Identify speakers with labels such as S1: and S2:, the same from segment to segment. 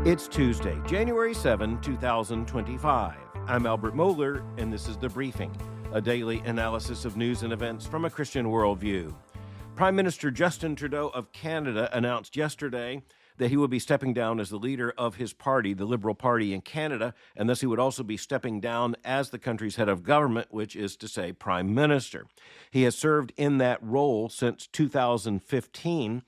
S1: It's Tuesday, January 7, 2025. I'm Albert Mohler, and this is The Briefing, a daily analysis of news and events from a Christian worldview. Prime Minister Justin Trudeau of Canada announced yesterday that he would be stepping down as the leader of his party, the Liberal Party in Canada, and thus he would also be stepping down as the country's head of government, which is to say Prime Minister. He has served in that role since 2015,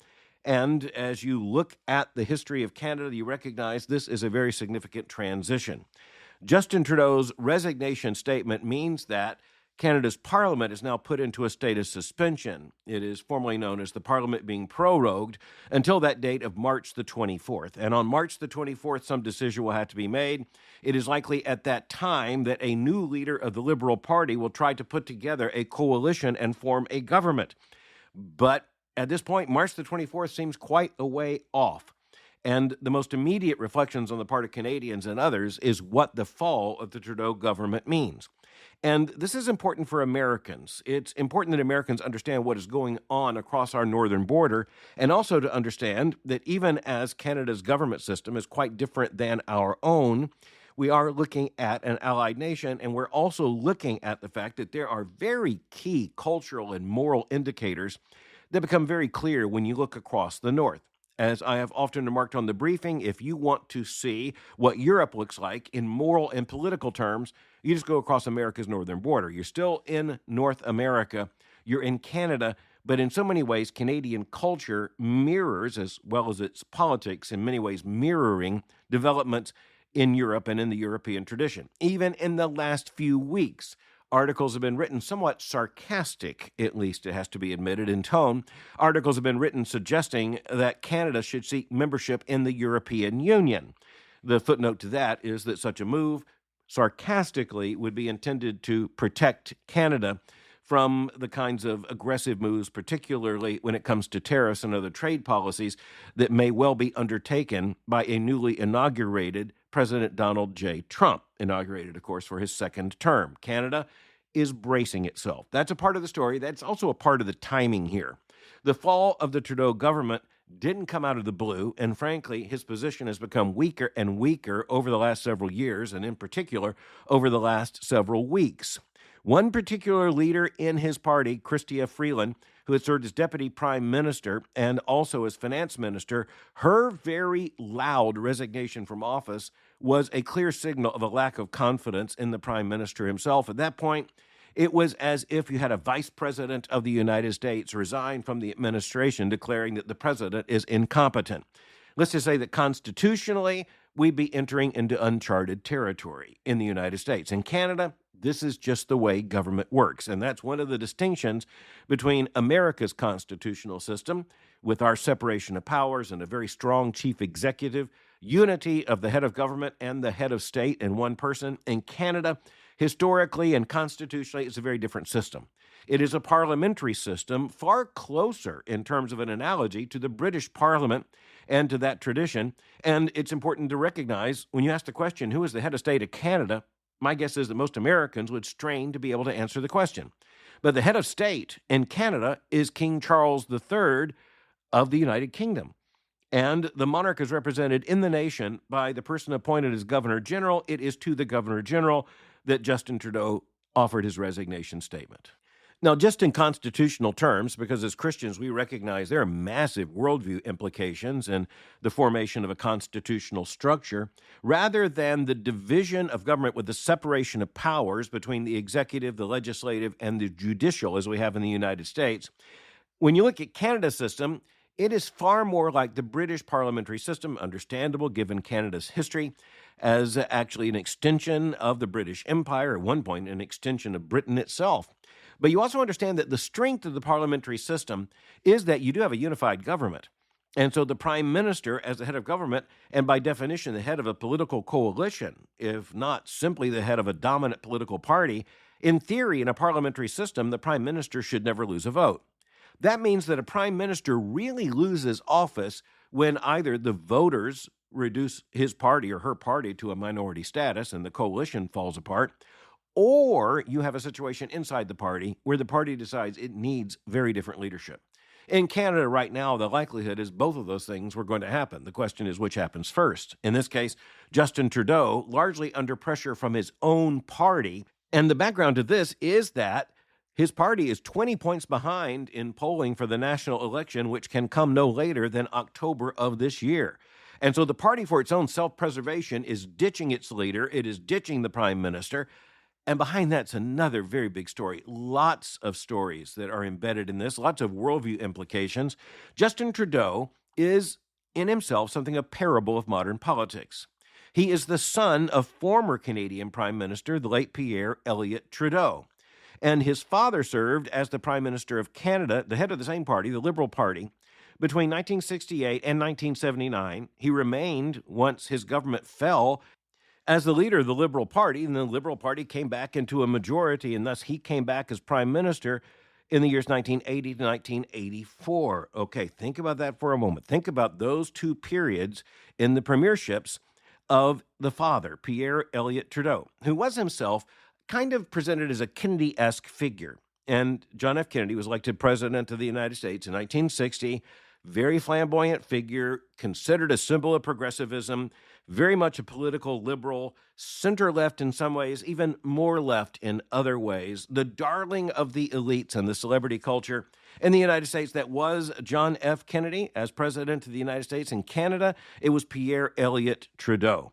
S1: and as you look at the history of Canada, you recognize this is a very significant transition. Justin Trudeau's resignation statement means that Canada's parliament is now put into a state of suspension. It is formally known as the parliament being prorogued until that date of March the 24th. And on March the 24th, some decision will have to be made. It is likely at that time that a new leader of the Liberal Party will try to put together a coalition and form a government. But at this point, March the 24th seems quite a way off. And the most immediate reflections on the part of Canadians and others is what the fall of the Trudeau government means. And this is important for Americans. It's important that Americans understand what is going on across our northern border, and also to understand that even as Canada's government system is quite different than our own, we are looking at an allied nation, and we're also looking at the fact that there are very key cultural and moral indicators that become very clear when you look across the north. As I have often remarked on The Briefing, if you want to see what Europe looks like in moral and political terms, you just go across America's northern border. You're still in North America, you're in Canada, but in so many ways, Canadian culture mirrors, as well as its politics, in many ways mirroring developments in Europe and in the European tradition. Even in the last few weeks, articles have been written somewhat sarcastic, at least it has to be admitted, in tone. Articles have been written suggesting that Canada should seek membership in the European Union. The footnote to that is that such a move, sarcastically, would be intended to protect Canada from the kinds of aggressive moves, particularly when it comes to tariffs and other trade policies that may well be undertaken by a newly inaugurated President Donald J. Trump, inaugurated, of course, for his second term. Canada is bracing itself. That's a part of the story. That's also a part of the timing here. The fall of the Trudeau government didn't come out of the blue, and frankly, his position has become weaker and weaker over the last several years, and in particular, over the last several weeks. One particular leader in his party, Chrystia Freeland, who had served as deputy prime minister and also as finance minister, her very loud resignation from office was a clear signal of a lack of confidence in the prime minister himself. At that point, it was as if you had a vice president of the United States resign from the administration, declaring that the president is incompetent. Let's just say that constitutionally, we'd be entering into uncharted territory in the United States. In Canada, this is just the way government works. And that's one of the distinctions between America's constitutional system, with our separation of powers and a very strong chief executive, unity of the head of government and the head of state in one person. In Canada, historically and constitutionally, it's a very different system. It is a parliamentary system, far closer in terms of an analogy to the British Parliament and to that tradition. And it's important to recognize, when you ask the question, who is the head of state of Canada, my guess is that most Americans would strain to be able to answer the question. But the head of state in Canada is King Charles III of the United Kingdom. And the monarch is represented in the nation by the person appointed as Governor General. It is to the Governor General that Justin Trudeau offered his resignation statement. Now, just in constitutional terms, because as Christians we recognize there are massive worldview implications in the formation of a constitutional structure, rather than the division of government with the separation of powers between the executive, the legislative, and the judicial, as we have in the United States, when you look at Canada's system, it is far more like the British parliamentary system, understandable given Canada's history, as actually an extension of the British Empire, at one point an extension of Britain itself. But you also understand that the strength of the parliamentary system is that you do have a unified government. And so the prime minister, as the head of government, and by definition the head of a political coalition, if not simply the head of a dominant political party, in theory, in a parliamentary system, the prime minister should never lose a vote. That means that a prime minister really loses office when either the voters reduce his party or her party to a minority status and the coalition falls apart, or you have a situation inside the party where the party decides it needs very different leadership. In Canada right now, the likelihood is both of those things were going to happen. The question is which happens first. In this case, Justin Trudeau, largely under pressure from his own party. And the background to this is that his party is 20 points behind in polling for the national election, which can come no later than October of this year. And so the party, for its own self-preservation, is ditching its leader. It is ditching the prime minister. And behind that's another very big story. Lots of stories that are embedded in this, lots of worldview implications. Justin Trudeau is, in himself, something of a parable of modern politics. He is the son of former Canadian Prime Minister, the late Pierre Elliott Trudeau. And his father served as the Prime Minister of Canada, the head of the same party, the Liberal Party, between 1968 and 1979. He remained, once his government fell, as the leader of the Liberal Party, and the Liberal Party came back into a majority, and thus he came back as Prime Minister in the years 1980 to 1984. Okay, think about that for a moment. Think about those two periods in the premierships of the father, Pierre Elliott Trudeau, who was himself kind of presented as a Kennedy-esque figure. And John F. Kennedy was elected President of the United States in 1960. Very flamboyant figure, considered a symbol of progressivism, very much a political liberal, center-left in some ways, even more left in other ways, the darling of the elites and the celebrity culture in the United States. That was John F. Kennedy as President of the United States. In Canada, it was Pierre Elliott Trudeau.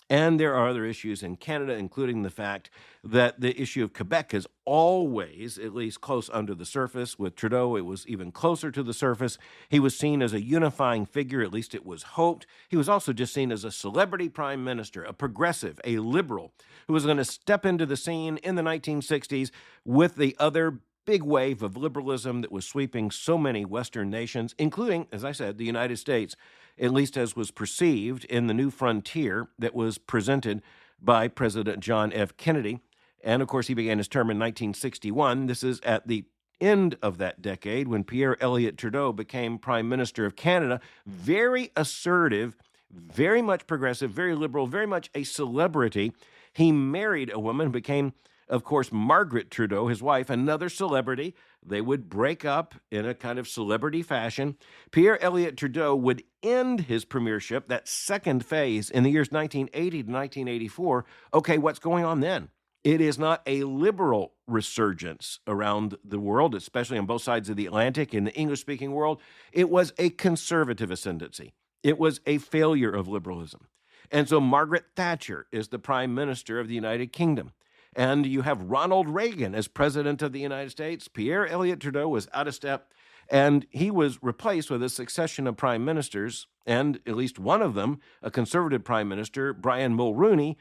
S1: And there are other issues in Canada, including the fact that the issue of Quebec is always, at least close under the surface. With Trudeau, it was even closer to the surface. He was seen as a unifying figure, at least it was hoped. He was also just seen as a celebrity prime minister, a progressive, a liberal, who was going to step into the scene in the 1960s with the other big wave of liberalism that was sweeping so many Western nations, including, as I said, the United States, at least as was perceived in the new frontier that was presented by President John F. Kennedy. And, of course, he began his term in 1961. This is at the end of that decade when Pierre Elliott Trudeau became Prime Minister of Canada. Very assertive, very much progressive, very liberal, very much a celebrity. He married a woman who became, of course, Margaret Trudeau, his wife, another celebrity. They would break up in a kind of celebrity fashion. Pierre Elliott Trudeau would end his premiership, that second phase, in the years 1980 to 1984. Okay, what's going on then? It is not a liberal resurgence around the world, especially on both sides of the Atlantic in the English-speaking world. It was a conservative ascendancy. It was a failure of liberalism. And so Margaret Thatcher is the Prime Minister of the United Kingdom. And you have Ronald Reagan as President of the United States. Pierre Elliott Trudeau was out of step, and he was replaced with a succession of prime ministers, and at least one of them, a conservative prime minister, Brian Mulroney,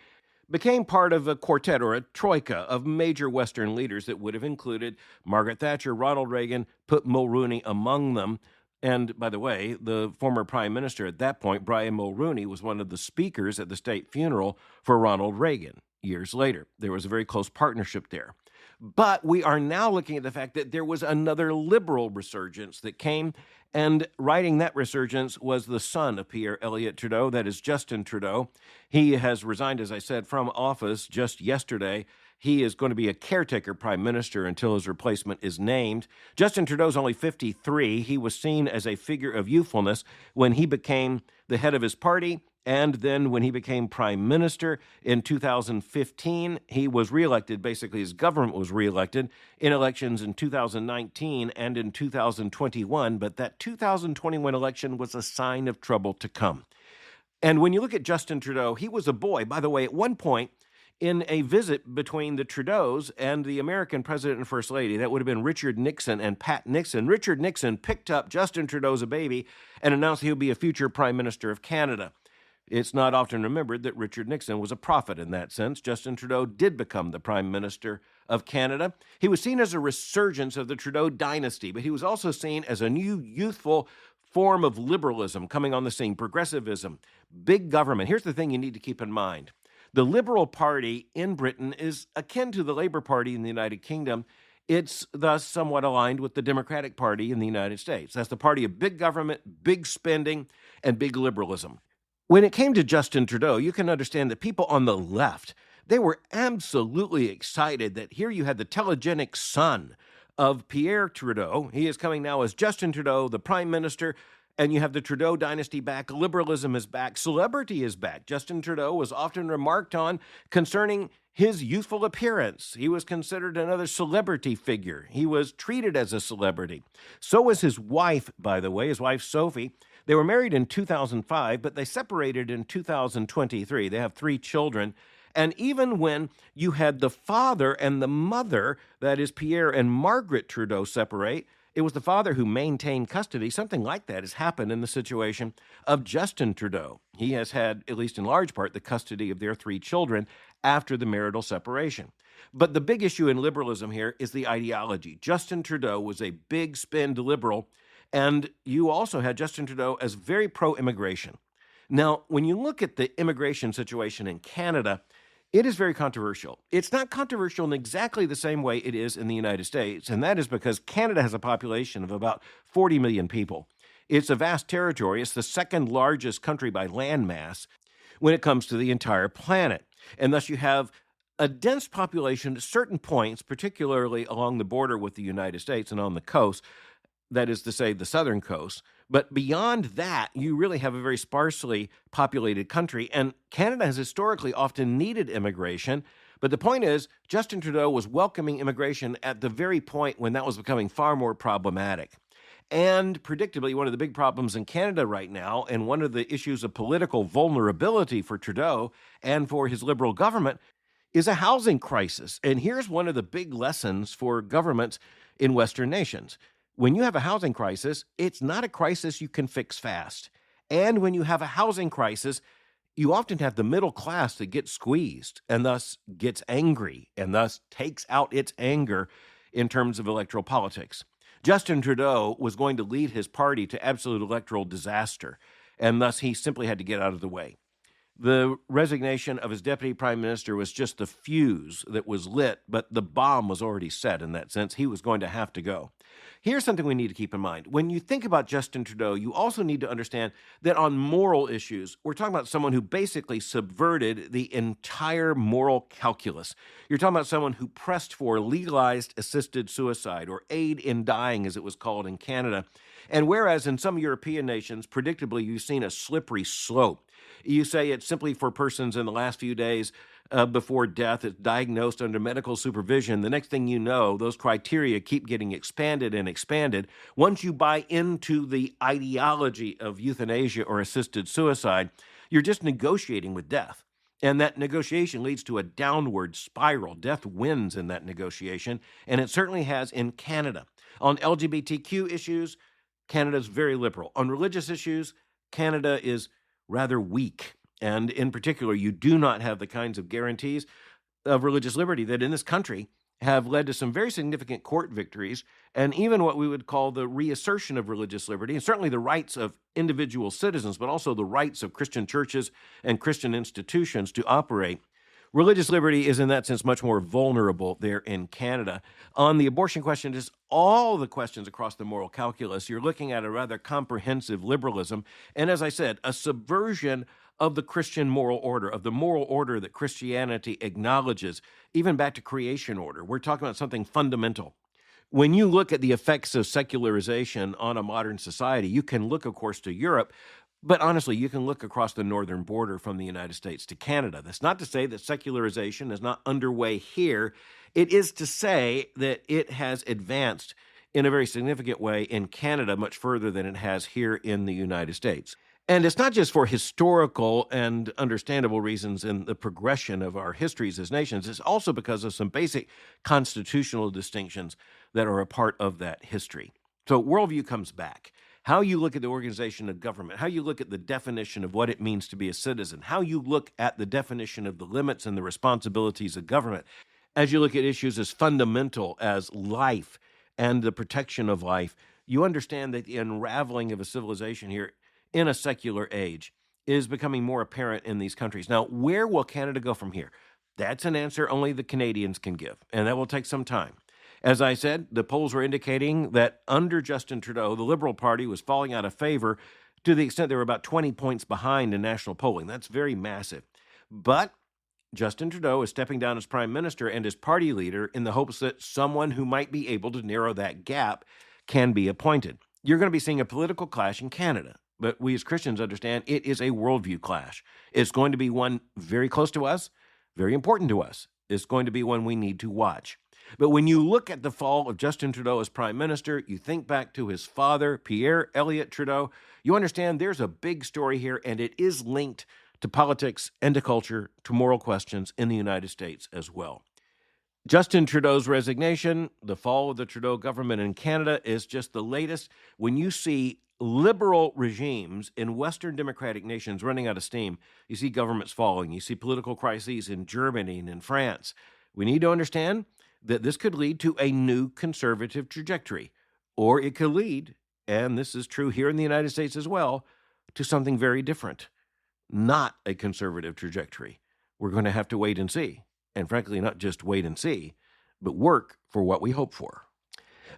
S1: became part of a quartet or a troika of major Western leaders that would have included Margaret Thatcher, Ronald Reagan, put Mulroney among them. And by the way, the former prime minister at that point, Brian Mulroney, was one of the speakers at the state funeral for Ronald Reagan. Years later, there was a very close partnership there. But we are now looking at the fact that there was another liberal resurgence that came, and riding that resurgence was the son of Pierre Elliott Trudeau, that is Justin Trudeau. He has resigned, as I said, from office just yesterday. He is going to be a caretaker prime minister until his replacement is named. Justin Trudeau's only 53. He was seen as a figure of youthfulness when he became the head of his party. And then when he became prime minister in 2015, he was reelected. Basically, his government was reelected in elections in 2019 and in 2021. But that 2021 election was a sign of trouble to come. And when you look at Justin Trudeau, he was a boy. By the way, at one point, in a visit between the Trudeaus and the American president and first lady, that would have been Richard Nixon and Pat Nixon, Richard Nixon picked up Justin Trudeau as a baby and announced he would be a future prime minister of Canada. It's not often remembered that Richard Nixon was a prophet in that sense. Justin Trudeau did become the Prime Minister of Canada. He was seen as a resurgence of the Trudeau dynasty, but he was also seen as a new youthful form of liberalism coming on the scene, progressivism, big government. Here's the thing you need to keep in mind. The Liberal Party in Britain is akin to the Labour Party in the United Kingdom. It's thus somewhat aligned with the Democratic Party in the United States. That's the party of big government, big spending, and big liberalism. When it came to Justin Trudeau, you can understand that people on the left, they were absolutely excited that here you had the telegenic son of Pierre Trudeau. He is coming now as Justin Trudeau, the Prime Minister, and you have the Trudeau dynasty back. Liberalism is back. Celebrity is back. Justin Trudeau was often remarked on concerning his youthful appearance. He was considered another celebrity figure. He was treated as a celebrity. So was his wife, by the way, his wife Sophie. They were married in 2005, but they separated in 2023. They have 3 children. And even when you had the father and the mother, that is Pierre and Margaret Trudeau, separate, it was the father who maintained custody. Something like that has happened in the situation of Justin Trudeau. He has had, at least in large part, the custody of their 3 children after the marital separation. But the big issue in liberalism here is the ideology. Justin Trudeau was a big spend liberal, and you also had Justin Trudeau as very pro-immigration. Now, when you look at the immigration situation in Canada, it is very controversial. It's not controversial in exactly the same way it is in the United States, and that is because Canada has a population of about 40 million people. It's a vast territory. It's the second largest country by land mass when it comes to the entire planet. And thus you have a dense population at certain points, particularly along the border with the United States and on the coast, that is to say, the southern coast. But beyond that, you really have a very sparsely populated country. And Canada has historically often needed immigration. But the point is, Justin Trudeau was welcoming immigration at the very point when that was becoming far more problematic. And predictably, one of the big problems in Canada right now, and one of the issues of political vulnerability for Trudeau and for his Liberal government, is a housing crisis. And here's one of the big lessons for governments in Western nations. When you have a housing crisis, it's not a crisis you can fix fast. And when you have a housing crisis, you often have the middle class that gets squeezed and thus gets angry and thus takes out its anger in terms of electoral politics. Justin Trudeau was going to lead his party to absolute electoral disaster, and thus he simply had to get out of the way. The resignation of his deputy prime minister was just the fuse that was lit, but the bomb was already set in that sense. He was going to have to go. Here's something we need to keep in mind. When you think about Justin Trudeau, you also need to understand that on moral issues, we're talking about someone who basically subverted the entire moral calculus. You're talking about someone who pressed for legalized assisted suicide, or aid in dying, as it was called in Canada. And whereas in some European nations, predictably, you've seen a slippery slope. You say it's simply for persons in the last few days before death, it's diagnosed under medical supervision. The next thing you know, those criteria keep getting expanded and expanded. Once you buy into the ideology of euthanasia or assisted suicide, you're just negotiating with death. And that negotiation leads to a downward spiral. Death wins in that negotiation, and it certainly has in Canada. On LGBTQ issues, Canada's very liberal. On religious issues, Canada is rather weak. And in particular, you do not have the kinds of guarantees of religious liberty that in this country have led to some very significant court victories and even what we would call the reassertion of religious liberty, and certainly the rights of individual citizens, but also the rights of Christian churches and Christian institutions to operate. Religious liberty is in that sense much more vulnerable there in Canada. On the abortion question, just all the questions across the moral calculus, you're looking at a rather comprehensive liberalism. And as I said, a subversion of the Christian moral order, of the moral order that Christianity acknowledges, even back to creation order. We're talking about something fundamental. When you look at the effects of secularization on a modern society, you can look, of course, to Europe, but honestly, you can look across the northern border from the United States to Canada. That's not to say that secularization is not underway here. It is to say that it has advanced in a very significant way in Canada, much further than it has here in the United States. And it's not just for historical and understandable reasons in the progression of our histories as nations. It's also because of some basic constitutional distinctions that are a part of that history. So worldview comes back. How you look at the organization of government, how you look at the definition of what it means to be a citizen, how you look at the definition of the limits and the responsibilities of government, as you look at issues as fundamental as life and the protection of life, you understand that the unraveling of a civilization here in a secular age is becoming more apparent in these countries. Now, where will Canada go from here? That's an answer only the Canadians can give, and that will take some time. As I said, the polls were indicating that under Justin Trudeau, the Liberal Party was falling out of favor to the extent they were about 20 points behind in national polling. That's very massive. But Justin Trudeau is stepping down as prime minister and as party leader in the hopes that someone who might be able to narrow that gap can be appointed. You're going to be seeing a political clash in Canada, but we as Christians understand it is a worldview clash. It's going to be one very close to us, very important to us. It's going to be one we need to watch. But when you look at the fall of Justin Trudeau as prime minister, you think back to his father, Pierre Elliott Trudeau, you understand there's a big story here, and it is linked to politics and to culture, to moral questions in the United States as well. Justin Trudeau's resignation, the fall of the Trudeau government in Canada, is just the latest. When you see liberal regimes in Western democratic nations running out of steam, you see governments falling, you see political crises in Germany and in France. We need to understand that this could lead to a new conservative trajectory, or it could lead, and this is true here in the United States as well, to something very different. Not a conservative trajectory. We're going to have to wait and see. And frankly, not just wait and see, but work for what we hope for.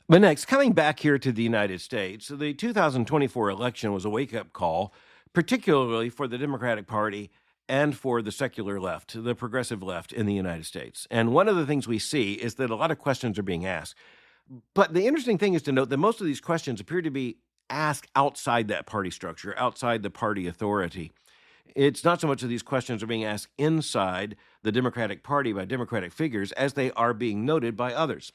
S1: But next, coming back here to the United States, the 2024 election was a wake-up call, particularly for the Democratic Party and for the secular left, the progressive left in the United States. And one of the things we see is that a lot of questions are being asked. But the interesting thing is to note that most of these questions appear to be asked outside that party structure, outside the party authority. It's not so much that these questions are being asked inside the Democratic Party by Democratic figures as they are being noted by others.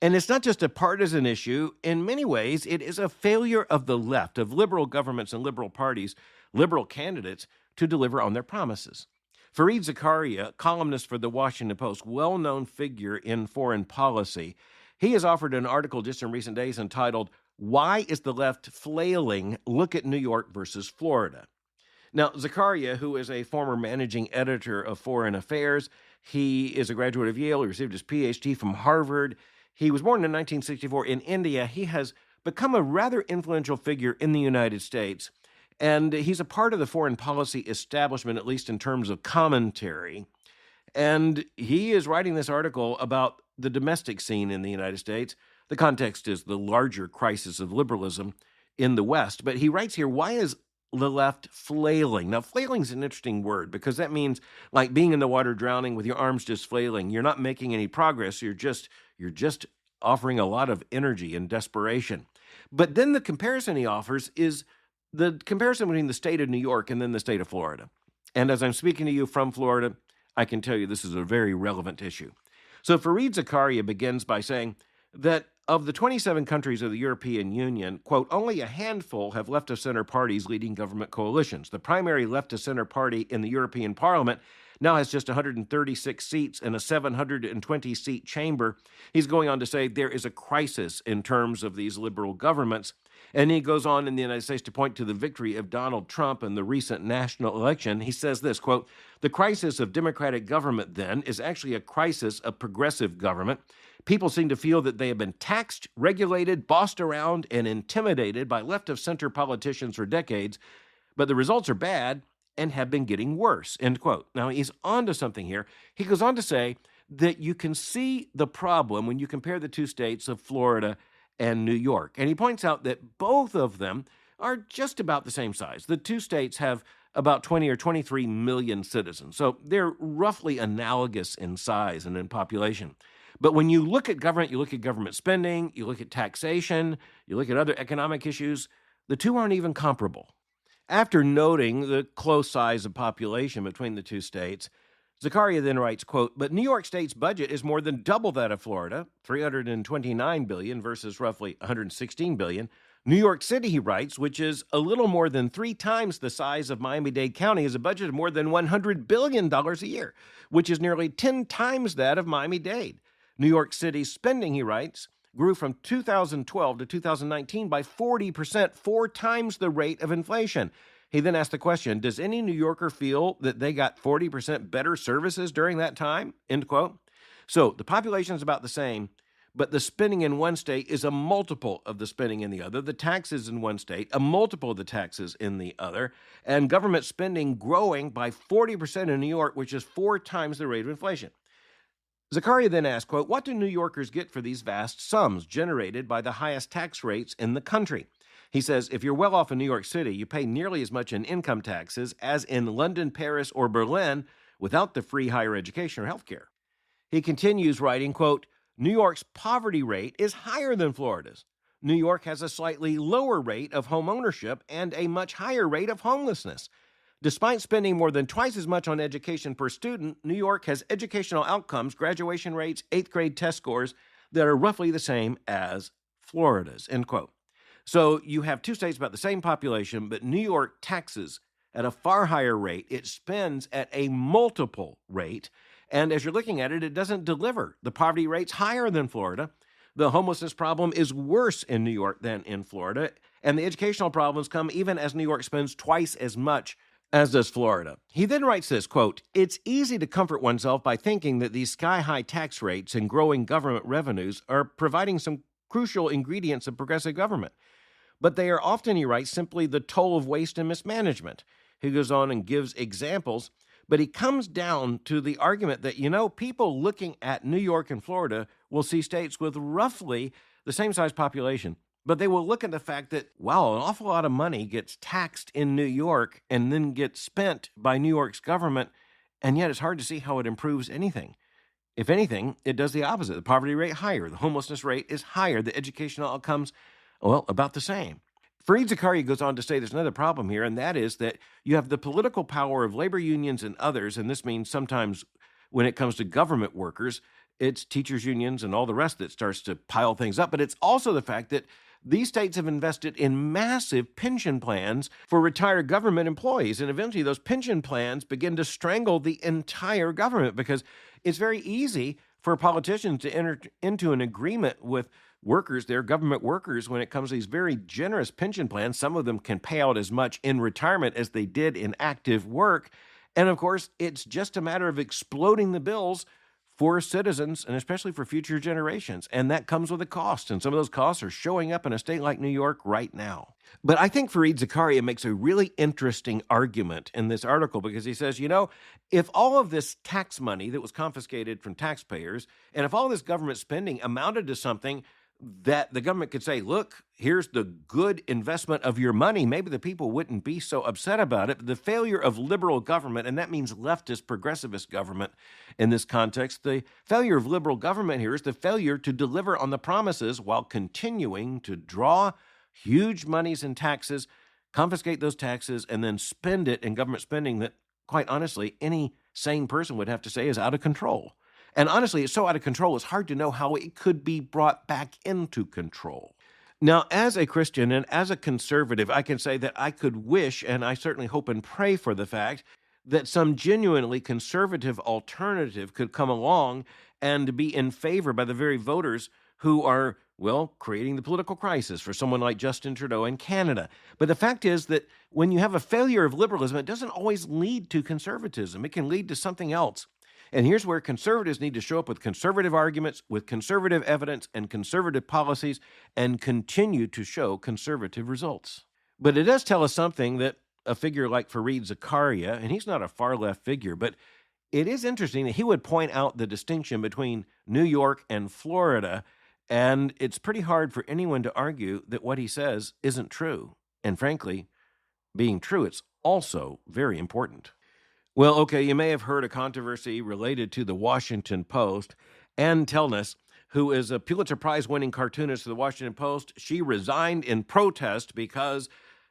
S1: And it's not just a partisan issue. In many ways, it is a failure of the left, of liberal governments and liberal parties, liberal candidates, to deliver on their promises. Fareed Zakaria, columnist for the Washington Post, well-known figure in foreign policy, he has offered an article just in recent days entitled, "Why is the Left Flailing? Look at New York versus Florida." Now, Zakaria, who is a former managing editor of Foreign Affairs, he is a graduate of Yale. He received his PhD from Harvard. He was born in 1964 in India. He has become a rather influential figure in the United States, and he's a part of the foreign policy establishment, at least in terms of commentary. And he is writing this article about the domestic scene in the United States. The context is the larger crisis of liberalism in the West. But he writes here, why is the left flailing? Now, flailing is an interesting word because that means like being in the water drowning with your arms just flailing. You're not making any progress. You're just offering a lot of energy and desperation. But then the comparison he offers is the comparison between the state of New York and then the state of Florida. And as I'm speaking to you from Florida, I can tell you this is a very relevant issue. So Fareed Zakaria begins by saying that of the 27 countries of the European Union, quote, only a handful have left-of-center parties leading government coalitions. The primary left-of-center party in the European Parliament now has just 136 seats in a 720-seat chamber. He's going on to say there is a crisis in terms of these liberal governments. And he goes on in the United States to point to the victory of Donald Trump in the recent national election. He says this, quote, the crisis of democratic government then is actually a crisis of progressive government. People seem to feel that they have been taxed, regulated, bossed around, and intimidated by left-of-center politicians for decades, but the results are bad and have been getting worse, end quote. Now, he's on to something here. He goes on to say that you can see the problem when you compare the two states of Florida and New York. And he points out that both of them are just about the same size. The two states have about 20 or 23 million citizens, so they're roughly analogous in size and in population. But when you look at government, you look at government spending, you look at taxation, you look at other economic issues, the two aren't even comparable. After noting the close size of population between the two states, Zakaria then writes, quote, but New York State's budget is more than double that of Florida, $329 billion versus roughly $116 billion. New York City, he writes, which is a little more than 3 times the size of Miami-Dade County, has a budget of more than $100 billion a year, which is nearly 10 times that of Miami-Dade. New York City's spending, he writes, grew from 2012 to 2019 by 40%, 4 times the rate of inflation. He then asked the question, does any New Yorker feel that they got 40% better services during that time? End quote. So the population is about the same, but the spending in one state is a multiple of the spending in the other. The taxes in one state, a multiple of the taxes in the other, and government spending growing by 40% in New York, which is 4 times the rate of inflation. Zakaria then asked, quote, what do New Yorkers get for these vast sums generated by the highest tax rates in the country? He says, if you're well off in New York City, you pay nearly as much in income taxes as in London, Paris, or Berlin, without the free higher education or health care. He continues writing, quote, New York's poverty rate is higher than Florida's. New York has a slightly lower rate of home ownership and a much higher rate of homelessness. Despite spending more than twice as much on education per student, New York has educational outcomes, graduation rates, 8th grade test scores that are roughly the same as Florida's, end quote. So you have two states about the same population, but New York taxes at a far higher rate. It spends at a multiple rate. And as you're looking at it, it doesn't deliver. The poverty rate's higher than Florida. The homelessness problem is worse in New York than in Florida. And the educational problems come even as New York spends twice as much as does Florida. He then writes this, quote, It's easy to comfort oneself by thinking that these sky-high tax rates and growing government revenues are providing some crucial ingredients of progressive government. But they are often, he writes, simply the toll of waste and mismanagement. He goes on and gives examples, but he comes down to the argument that, people looking at New York and Florida will see states with roughly the same size population, but they will look at the fact that, wow, an awful lot of money gets taxed in New York and then gets spent by New York's government, and yet it's hard to see how it improves anything. If anything, it does the opposite. The poverty rate higher, the homelessness rate is higher, the educational outcomes, well, about the same. Fareed Zakaria goes on to say there's another problem here, and that is that you have the political power of labor unions and others, and this means sometimes when it comes to government workers, it's teachers' unions and all the rest that starts to pile things up, but it's also the fact that these states have invested in massive pension plans for retired government employees, and eventually those pension plans begin to strangle the entire government because it's very easy for politicians to enter into an agreement with workers, they're government workers, when it comes to these very generous pension plans. Some of them can pay out as much in retirement as they did in active work. And of course, it's just a matter of exploding the bills for citizens and especially for future generations. And that comes with a cost. And some of those costs are showing up in a state like New York right now. But I think Fareed Zakaria makes a really interesting argument in this article because he says, if all of this tax money that was confiscated from taxpayers and if all this government spending amounted to something that the government could say, look, here's the good investment of your money, maybe the people wouldn't be so upset about it. But the failure of liberal government, and that means leftist, progressivist government in this context, the failure of liberal government here is the failure to deliver on the promises while continuing to draw huge monies in taxes, confiscate those taxes, and then spend it in government spending that, quite honestly, any sane person would have to say is out of control. And honestly, it's so out of control, it's hard to know how it could be brought back into control. Now, as a Christian and as a conservative, I can say that I could wish, and I certainly hope and pray for the fact, that some genuinely conservative alternative could come along and be in favor by the very voters who are, creating the political crisis for someone like Justin Trudeau in Canada. But the fact is that when you have a failure of liberalism, it doesn't always lead to conservatism. It can lead to something else. And here's where conservatives need to show up with conservative arguments, with conservative evidence and conservative policies, and continue to show conservative results. But it does tell us something that a figure like Fareed Zakaria, and he's not a far-left figure, but it is interesting that he would point out the distinction between New York and Florida, and it's pretty hard for anyone to argue that what he says isn't true. And frankly, being true, it's also very important. Well, okay, you may have heard a controversy related to the Washington Post. Ann Telness, who is a Pulitzer Prize-winning cartoonist for the Washington Post, she resigned in protest because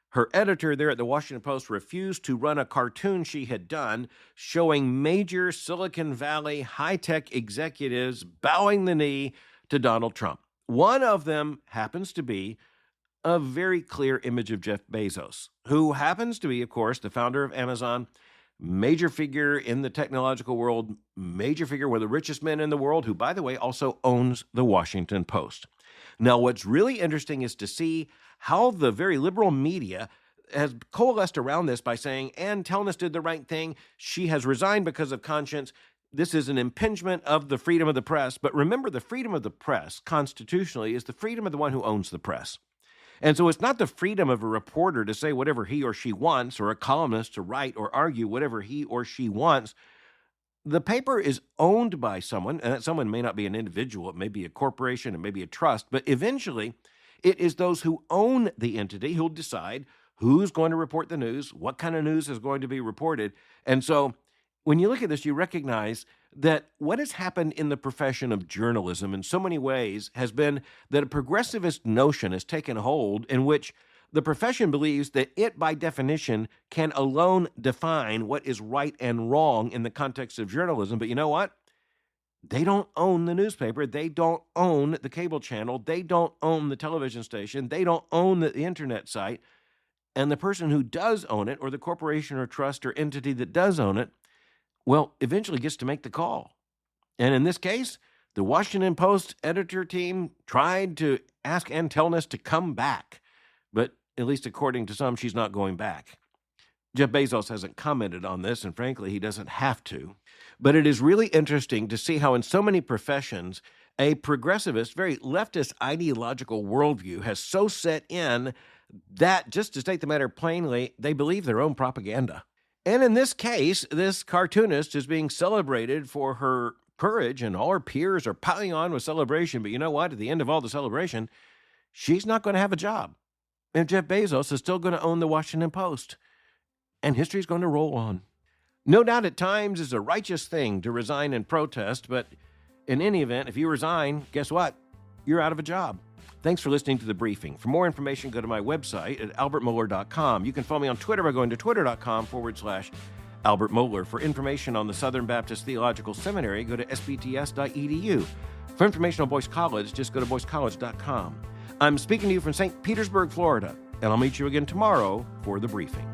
S1: her editor there at the Washington Post refused to run a cartoon she had done showing major Silicon Valley high-tech executives bowing the knee to Donald Trump. One of them happens to be a very clear image of Jeff Bezos, who happens to be, of course, the founder of Amazon, major figure in the technological world, major figure, one of the richest men in the world, who, by the way, also owns the Washington Post. Now, what's really interesting is to see how the very liberal media has coalesced around this by saying Ann Telness did the right thing. She has resigned because of conscience. This is an impingement of the freedom of the press. But remember, the freedom of the press, constitutionally, is the freedom of the one who owns the press. And so it's not the freedom of a reporter to say whatever he or she wants, or a columnist to write or argue whatever he or she wants. The paper is owned by someone, and that someone may not be an individual. It may be a corporation, it may be a trust, but eventually it is those who own the entity who'll decide who's going to report the news, what kind of news is going to be reported. And so When you look at this, you recognize that what has happened in the profession of journalism in so many ways has been that a progressivist notion has taken hold in which the profession believes that it, by definition, can alone define what is right and wrong in the context of journalism. But you know what? They don't own the newspaper. They don't own the cable channel. They don't own the television station. They don't own the internet site. And the person who does own it, or the corporation or trust or entity that does own it, well, eventually gets to make the call. And in this case, the Washington Post editor team tried to ask Ann Telness to come back. But at least according to some, she's not going back. Jeff Bezos hasn't commented on this, and frankly, he doesn't have to. But it is really interesting to see how in so many professions, a progressivist, very leftist ideological worldview has so set in that, just to state the matter plainly, they believe their own propaganda. And in this case, this cartoonist is being celebrated for her courage, and all her peers are piling on with celebration. But you know what? At the end of all the celebration, she's not going to have a job. And Jeff Bezos is still going to own the Washington Post. And history's going to roll on. No doubt at times it's a righteous thing to resign and protest, but in any event, if you resign, guess what? You're out of a job. Thanks for listening to The Briefing. For more information, go to my website at albertmohler.com. You can follow me on Twitter by going to twitter.com/Albert Mohler. For information on the Southern Baptist Theological Seminary, go to sbts.edu. For information on Boyce College, just go to boycecollege.com. I'm speaking to you from St. Petersburg, Florida, and I'll meet you again tomorrow for The Briefing.